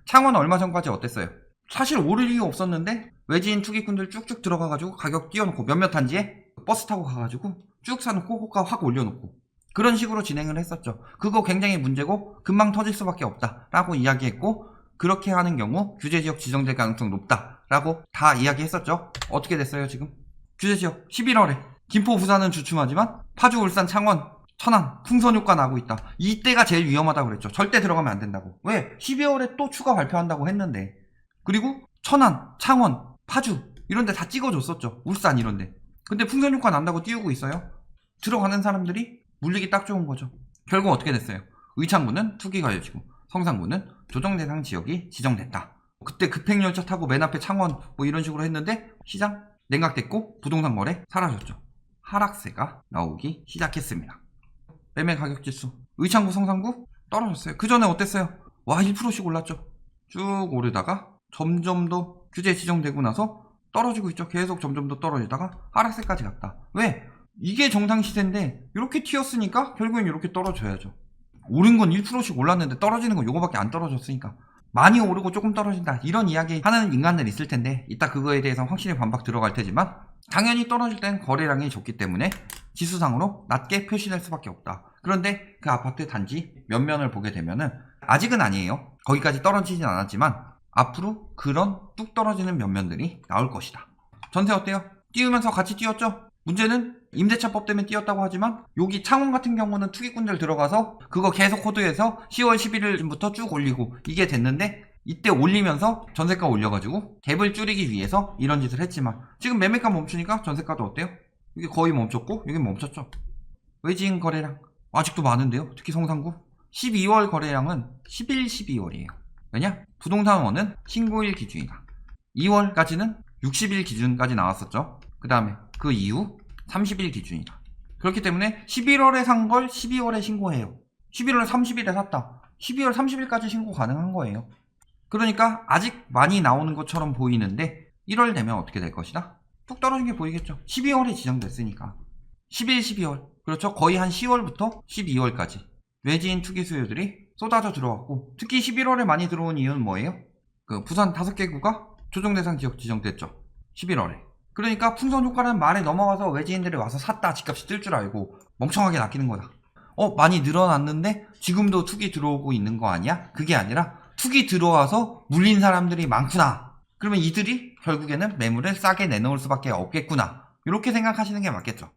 창원 얼마 전까지 어땠어요? 사실 오를 이유 없었는데 외지인 투기꾼들 쭉쭉 들어가가지고 가격 띄워놓고 몇몇 단지에 버스 타고 가가지고 쭉 사놓고 호가 확 올려놓고 그런 식으로 진행을 했었죠. 그거 굉장히 문제고 금방 터질 수밖에 없다라고 이야기했고, 그렇게 하는 경우 규제지역 지정될 가능성 높다라고 다 이야기했었죠. 어떻게 됐어요 지금? 규제지역 11월에 김포, 부산은 주춤하지만 파주, 울산, 창원, 천안 풍선 효과 나고 있다. 이때가 제일 위험하다고 그랬죠. 절대 들어가면 안 된다고. 왜? 12월에 또 추가 발표한다고 했는데. 그리고 천안, 창원, 파주 이런데 다 찍어줬었죠. 울산 이런데. 근데 풍선 효과 난다고 띄우고 있어요. 들어가는 사람들이 물리기 딱 좋은 거죠. 결국 어떻게 됐어요? 의창구는 투기 가해지고 성산구는 조정 대상 지역이 지정됐다. 그때 급행열차 타고 맨 앞에 창원 뭐 이런 식으로 했는데 시장 냉각됐고 부동산 거래 사라졌죠. 하락세가 나오기 시작했습니다. 매매 가격 지수 의창구, 성산구 떨어졌어요. 그 전에 어땠어요? 와, 1%씩 올랐죠. 쭉 오르다가 점점 더 규제 지정되고 나서 떨어지고 있죠. 계속 점점 더 떨어지다가 하락세까지 갔다. 왜? 이게 정상 시세인데 이렇게 튀었으니까 결국엔 이렇게 떨어져야죠. 오른 건 1%씩 올랐는데 떨어지는 건 요거밖에 안 떨어졌으니까 많이 오르고 조금 떨어진다 이런 이야기 하는 인간들 있을 텐데 이따 그거에 대해서 확실히 반박 들어갈 테지만, 당연히 떨어질 땐 거래량이 적기 때문에 지수상으로 낮게 표시될 수밖에 없다. 그런데 그 아파트 단지 면면을 보게 되면은 아직은 아니에요. 거기까지 떨어지진 않았지만 앞으로 그런 뚝 떨어지는 면면들이 나올 것이다. 전세 어때요? 띄우면서 같이 띄웠죠? 문제는 임대차법 때문에 띄웠다고 하지만 여기 창원 같은 경우는 투기꾼들 들어가서 그거 계속 호도해서 10월 11일부터 쭉 올리고 이게 됐는데, 이때 올리면서 전세가 올려가지고 갭을 줄이기 위해서 이런 짓을 했지만 지금 매매가 멈추니까 전세가도 어때요? 이게 거의 멈췄고 여긴 멈췄죠. 외지인 거래량 아직도 많은데요. 특히 성산구 12월 거래량은 11, 12월이에요. 왜냐? 부동산원은 신고일 기준이다. 2월까지는 60일 기준까지 나왔었죠. 그 다음에 그 이후 30일 기준이다. 그렇기 때문에 11월에 산 걸 12월에 신고해요. 11월 30일에 샀다. 12월 30일까지 신고 가능한 거예요. 그러니까 아직 많이 나오는 것처럼 보이는데 1월 되면 어떻게 될 것이다? 뚝 떨어진 게 보이겠죠. 12월에 지정됐으니까 11, 12월 그렇죠. 거의 한 10월부터 12월까지 외지인 투기 수요들이 쏟아져 들어왔고, 특히 11월에 많이 들어온 이유는 뭐예요? 그 부산 5개 구가 조정대상 지역 지정됐죠. 11월에. 그러니까 풍선 효과라는 말에 넘어가서 외지인들이 와서 샀다 집값이 뜰 줄 알고 멍청하게 낚이는 거다. 많이 늘어났는데 지금도 투기 들어오고 있는 거 아니야? 그게 아니라 투기 들어와서 물린 사람들이 많구나. 그러면 이들이 결국에는 매물을 싸게 내놓을 수밖에 없겠구나. 이렇게 생각하시는 게 맞겠죠.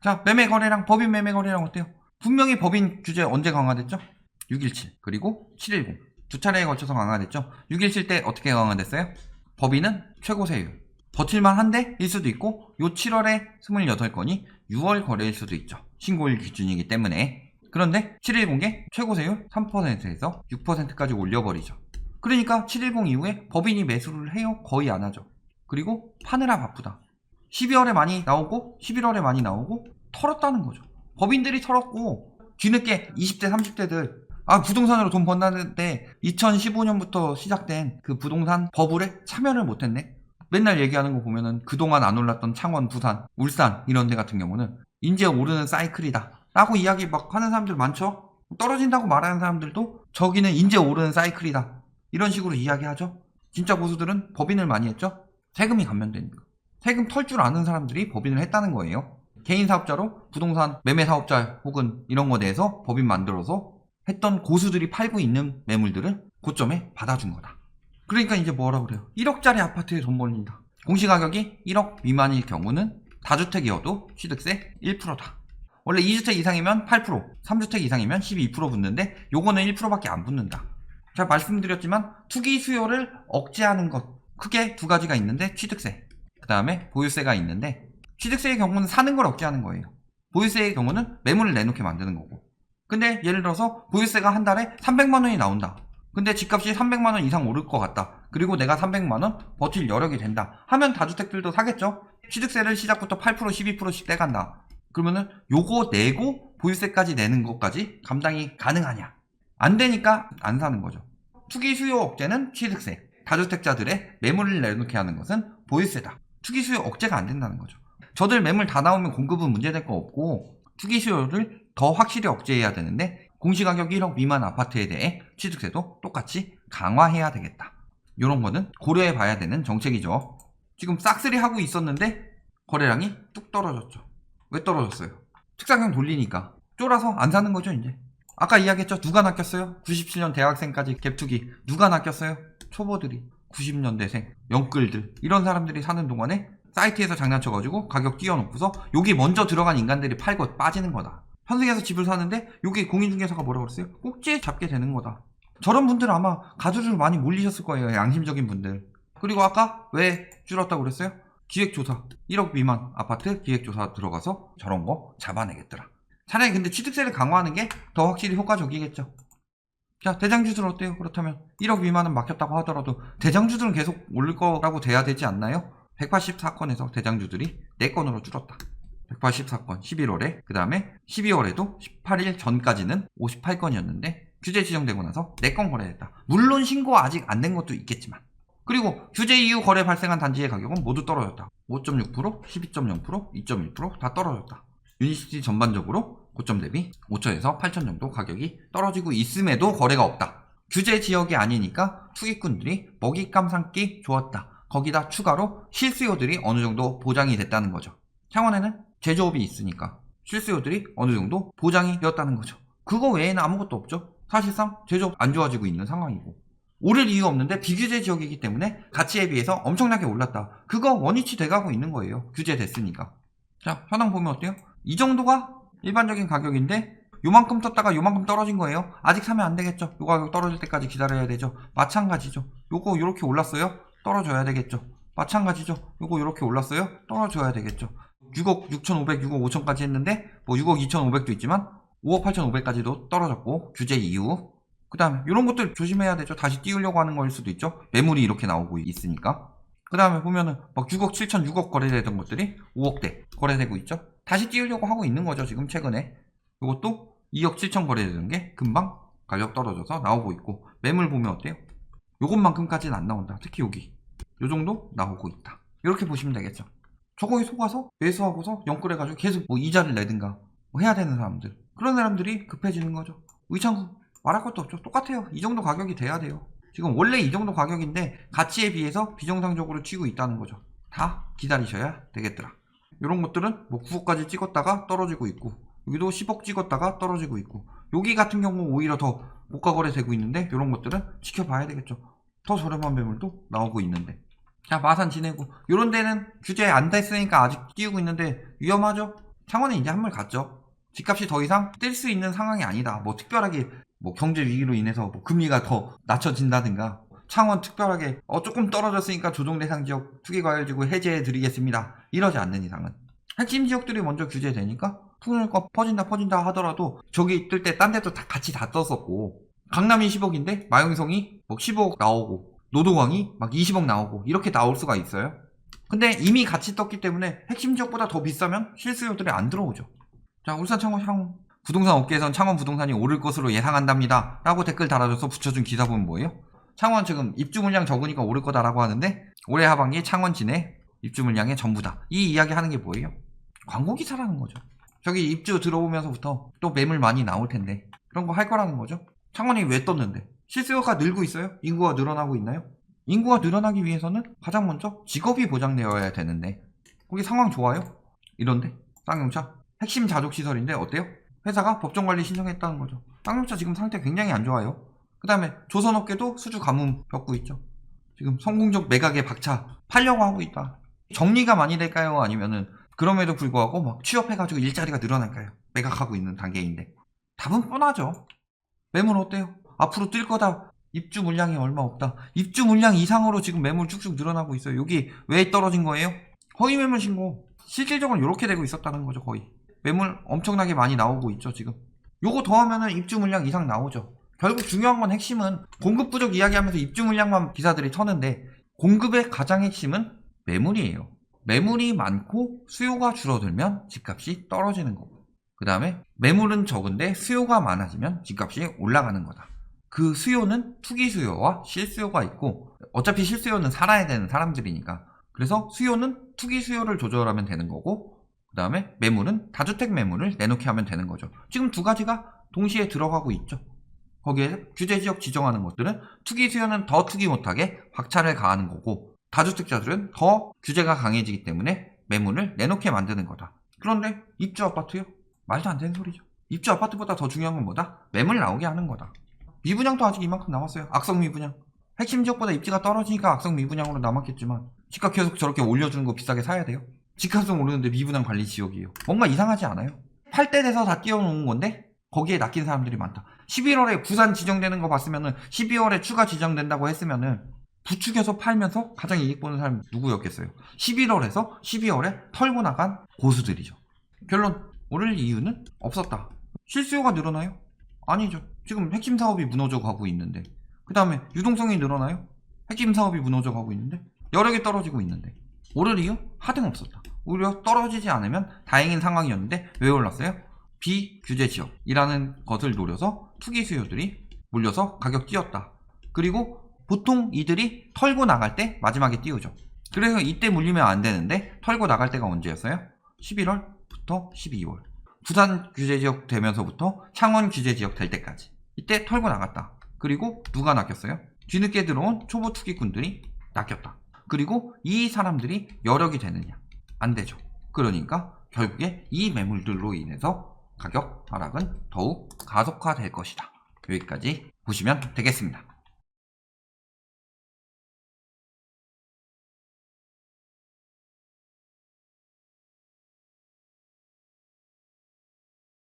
자, 매매 거래량, 법인 매매 거래량 어때요? 분명히 법인 규제 언제 강화됐죠? 6.17 그리고 7.10 두 차례에 걸쳐서 강화됐죠. 6.17 때 어떻게 강화됐어요? 법인은 최고 세율 버틸만 한데 일 수도 있고, 요 7월에 28건이 6월 거래일 수도 있죠. 신고일 기준이기 때문에. 그런데 710개 최고 세율 3%에서 6%까지 올려버리죠. 그러니까 710 이후에 법인이 매수를 해요? 거의 안 하죠. 그리고 파느라 바쁘다. 12월에 많이 나오고 11월에 많이 나오고 털었다는 거죠. 법인들이 털었고 뒤늦게 20대 30대들 부동산으로 돈 번다는데 2015년부터 시작된 그 부동산 버블에 참여를 못했네. 맨날 얘기하는 거 보면은 그동안 안 올랐던 창원, 부산, 울산 이런 데 같은 경우는 이제 오르는 사이클이다 라고 이야기 막 하는 사람들 많죠. 떨어진다고 말하는 사람들도 저기는 이제 오르는 사이클이다 이런 식으로 이야기하죠. 진짜 고수들은 법인을 많이 했죠. 세금이 감면되니까. 세금 털 줄 아는 사람들이 법인을 했다는 거예요. 개인 사업자로 부동산 매매 사업자 혹은 이런 거에 대해서 법인 만들어서 했던 고수들이 팔고 있는 매물들을 고점에 받아준 거다. 그러니까 이제 뭐라 그래요? 1억짜리 아파트에 돈 벌린다. 공시가격이 1억 미만일 경우는 다주택이어도 취득세 1%다. 원래 2주택 이상이면 8%, 3주택 이상이면 12% 붙는데 요거는 1%밖에 안 붙는다. 제가 말씀드렸지만 투기 수요를 억제하는 것 크게 두 가지가 있는데 취득세, 그 다음에 보유세가 있는데, 취득세의 경우는 사는 걸 억제하는 거예요. 보유세의 경우는 매물을 내놓게 만드는 거고. 근데 예를 들어서 보유세가 한 달에 300만 원이 나온다. 근데 집값이 300만 원 이상 오를 것 같다. 그리고 내가 300만 원 버틸 여력이 된다 하면 다주택들도 사겠죠. 취득세를 시작부터 8%, 12%씩 떼간다. 그러면은 요거 내고 보유세까지 내는 것까지 감당이 가능하냐? 안 되니까 안 사는 거죠. 투기 수요 억제는 취득세, 다주택자들의 매물을 내놓게 하는 것은 보유세다. 투기 수요 억제가 안 된다는 거죠. 저들 매물 다 나오면 공급은 문제될 거 없고 투기 수요를 더 확실히 억제해야 되는데 공시가격 1억 미만 아파트에 대해 취득세도 똑같이 강화해야 되겠다. 이런 거는 고려해 봐야 되는 정책이죠. 지금 싹쓸이 하고 있었는데 거래량이 뚝 떨어졌죠. 왜 떨어졌어요? 특상형 돌리니까 쫄아서 안 사는 거죠. 이제 아까 이야기했죠. 누가 낚였어요? 97년 대학생까지 갭투기 누가 낚였어요? 초보들이, 90년대생, 영끌들, 이런 사람들이 사는 동안에 사이트에서 장난쳐가지고 가격 띄워놓고서 여기 먼저 들어간 인간들이 팔고 빠지는 거다. 현승에서 집을 사는데 여기 공인중개사가 뭐라고 그랬어요? 꼭지에 잡게 되는 거다. 저런 분들 아마 가두줄 많이 몰리셨을 거예요. 양심적인 분들. 그리고 아까 왜 줄었다고 그랬어요? 기획조사, 1억 미만 아파트 기획조사 들어가서 저런 거 잡아내겠더라. 차라리 근데 취득세를 강화하는 게 더 확실히 효과적이겠죠. 자, 대장주들 어때요? 그렇다면 1억 미만은 막혔다고 하더라도 대장주들은 계속 오를 거라고 돼야 되지 않나요? 184건에서 대장주들이 4건으로 줄었다. 184건 11월에, 그 다음에 12월에도 18일 전까지는 58건이었는데 규제 지정되고 나서 4건 거래됐다. 물론 신고 아직 안 된 것도 있겠지만. 그리고 규제 이후 거래 발생한 단지의 가격은 모두 떨어졌다. 5.6%, 12.0%, 2.1% 다 떨어졌다. 유니시티 전반적으로 고점 대비 5천에서 8천 정도 가격이 떨어지고 있음에도 거래가 없다. 규제 지역이 아니니까 투기꾼들이 먹잇감 삼기 좋았다. 거기다 추가로 실수요들이 어느 정도 보장이 됐다는 거죠. 창원에는 제조업이 있으니까 실수요들이 어느 정도 보장이 되었다는 거죠. 그거 외에는 아무것도 없죠. 사실상 제조업 안 좋아지고 있는 상황이고 오를 이유 없는데 비규제 지역이기 때문에 가치에 비해서 엄청나게 올랐다. 그거 원위치 돼가고 있는 거예요. 규제됐으니까. 자, 현황 보면 어때요? 이 정도가 일반적인 가격인데 요만큼 떴다가 요만큼 떨어진 거예요. 아직 사면 안 되겠죠. 요 가격 떨어질 때까지 기다려야 되죠. 마찬가지죠. 요거 요렇게 올랐어요. 떨어져야 되겠죠. 마찬가지죠. 요거 요렇게 올랐어요. 떨어져야 되겠죠. 6억 6,500, 6억 5천까지 했는데 뭐 6억 2,500도 있지만 5억 8,500까지도 떨어졌고 규제 이후 그 다음에 이런 것들 조심해야 되죠. 다시 띄우려고 하는 거일 수도 있죠. 매물이 이렇게 나오고 있으니까. 그 다음에 보면은 막 6억 7천 6억 거래되던 것들이 5억대 거래되고 있죠. 다시 띄우려고 하고 있는 거죠. 지금 최근에. 이것도 2억 7천 거래되던 게 금방 가격 떨어져서 나오고 있고 매물 보면 어때요? 요것만큼까지는 안 나온다. 특히 여기 요 정도 나오고 있다. 이렇게 보시면 되겠죠. 저거에 속아서 매수하고서 영끌해가지고 계속 뭐 이자를 내든가 뭐 해야 되는 사람들, 그런 사람들이 급해지는 거죠. 의창구 말할 것도 없죠. 똑같아요. 이 정도 가격이 돼야 돼요. 지금 원래 이 정도 가격인데 가치에 비해서 비정상적으로 치고 있다는 거죠. 다 기다리셔야 되겠더라. 이런 것들은 뭐 9억까지 찍었다가 떨어지고 있고 여기도 10억 찍었다가 떨어지고 있고 여기 같은 경우 오히려 더 고가 거래되고 있는데 이런 것들은 지켜봐야 되겠죠. 더 저렴한 매물도 나오고 있는데. 자, 마산 지내고 이런 데는 규제 안 됐으니까 아직 띄우고 있는데 위험하죠. 창원에 이제 한물 갔죠. 집값이 더 이상 뛸 수 있는 상황이 아니다. 뭐 특별하게 뭐 경제 위기로 인해서 뭐 금리가 더 낮춰진다든가 창원 특별하게 조금 떨어졌으니까 조정 대상 지역 투기과열지구 해제해 드리겠습니다. 이러지 않는 이상은 핵심 지역들이 먼저 규제되니까 풍물과 퍼진다 하더라도 저기 뜰 때 딴 데도 다 같이 다 떴었고 강남이 10억인데 마용성이 뭐 10억 나오고 노동왕이 막 20억 나오고 이렇게 나올 수가 있어요. 근데 이미 같이 떴기 때문에 핵심 지역보다 더 비싸면 실수요들이 안 들어오죠. 자, 울산 창원 향 부동산 업계에선 창원 부동산이 오를 것으로 예상한답니다 라고 댓글 달아줘서 붙여준 기사 보면 뭐예요? 창원 지금 입주 물량 적으니까 오를 거다라고 하는데 올해 하반기 창원 진해 입주 물량의 전부다. 이 이야기 하는 게 뭐예요? 광고 기사라는 거죠. 저기 입주 들어오면서부터 또 매물 많이 나올 텐데 그런 거 할 거라는 거죠. 창원이 왜 떴는데? 실수요가 늘고 있어요? 인구가 늘어나고 있나요? 인구가 늘어나기 위해서는 가장 먼저 직업이 보장되어야 되는데 거기 상황 좋아요? 이런데 쌍용차 핵심 자족시설인데 어때요? 회사가 법정관리 신청했다는 거죠. 쌍용차 지금 상태 굉장히 안 좋아요. 그 다음에 조선업계도 수주 가뭄 겪고 있죠. 지금 성공적 매각에 박차 팔려고 하고 있다. 정리가 많이 될까요? 아니면은 그럼에도 불구하고 막 취업해가지고 일자리가 늘어날까요? 매각하고 있는 단계인데 답은 뻔하죠. 매물 어때요? 앞으로 뜰 거다. 입주 물량이 얼마 없다. 입주 물량 이상으로 지금 매물 쭉쭉 늘어나고 있어요. 여기 왜 떨어진 거예요? 허위 매물 신고. 실질적으로 이렇게 되고 있었다는 거죠. 거의 매물 엄청나게 많이 나오고 있죠. 지금 요거 더하면은 입주 물량 이상 나오죠. 결국 중요한 건 핵심은 공급 부족 이야기하면서 입주 물량만 기사들이 터는데 공급의 가장 핵심은 매물이에요. 매물이 많고 수요가 줄어들면 집값이 떨어지는 거고 그 다음에 매물은 적은데 수요가 많아지면 집값이 올라가는 거다. 그 수요는 투기 수요와 실수요가 있고 어차피 실수요는 살아야 되는 사람들이니까 그래서 수요는 투기 수요를 조절하면 되는 거고 그 다음에 매물은 다주택 매물을 내놓게 하면 되는 거죠. 지금 두 가지가 동시에 들어가고 있죠. 거기에 규제지역 지정하는 것들은 투기 수요는 더 투기 못하게 박차를 가하는 거고, 다주택자들은 더 규제가 강해지기 때문에 매물을 내놓게 만드는 거다. 그런데 입주 아파트요? 말도 안 되는 소리죠. 입주 아파트보다 더 중요한 건 뭐다? 매물 나오게 하는 거다. 미분양도 아직 이만큼 남았어요. 악성 미분양. 핵심 지역보다 입지가 떨어지니까 악성 미분양으로 남았겠지만 집값 계속 저렇게 올려주는 거 비싸게 사야 돼요? 집값은 오르는데 미분양 관리 지역이에요. 뭔가 이상하지 않아요? 팔 때 돼서 다 띄워놓은 건데 거기에 낚인 사람들이 많다. 11월에 부산 지정되는 거 봤으면은 12월에 추가 지정된다고 했으면은 부축해서 팔면서 가장 이익 보는 사람이 누구였겠어요? 11월에서 12월에 털고 나간 고수들이죠. 결론, 오를 이유는 없었다. 실수요가 늘어나요? 아니죠. 지금 핵심 사업이 무너져 가고 있는데, 그 다음에 유동성이 늘어나요? 핵심 사업이 무너져 가고 있는데, 여력이 떨어지고 있는데, 오를 이유? 하등 없었다. 오히려 떨어지지 않으면 다행인 상황이었는데 왜 올랐어요? 비규제 지역이라는 것을 노려서 투기 수요들이 몰려서 가격 띄웠다. 그리고 보통 이들이 털고 나갈 때 마지막에 띄우죠. 그래서 이때 물리면 안 되는데 털고 나갈 때가 언제였어요? 11월부터 12월. 부산 규제지역 되면서부터 창원 규제지역 될 때까지. 이때 털고 나갔다. 그리고 누가 낚였어요? 뒤늦게 들어온 초보 투기꾼들이 낚였다. 그리고 이 사람들이 여력이 되느냐? 안 되죠. 그러니까 결국에 이 매물들로 인해서 가격 하락은 더욱 가속화될 것이다. 여기까지 보시면 되겠습니다.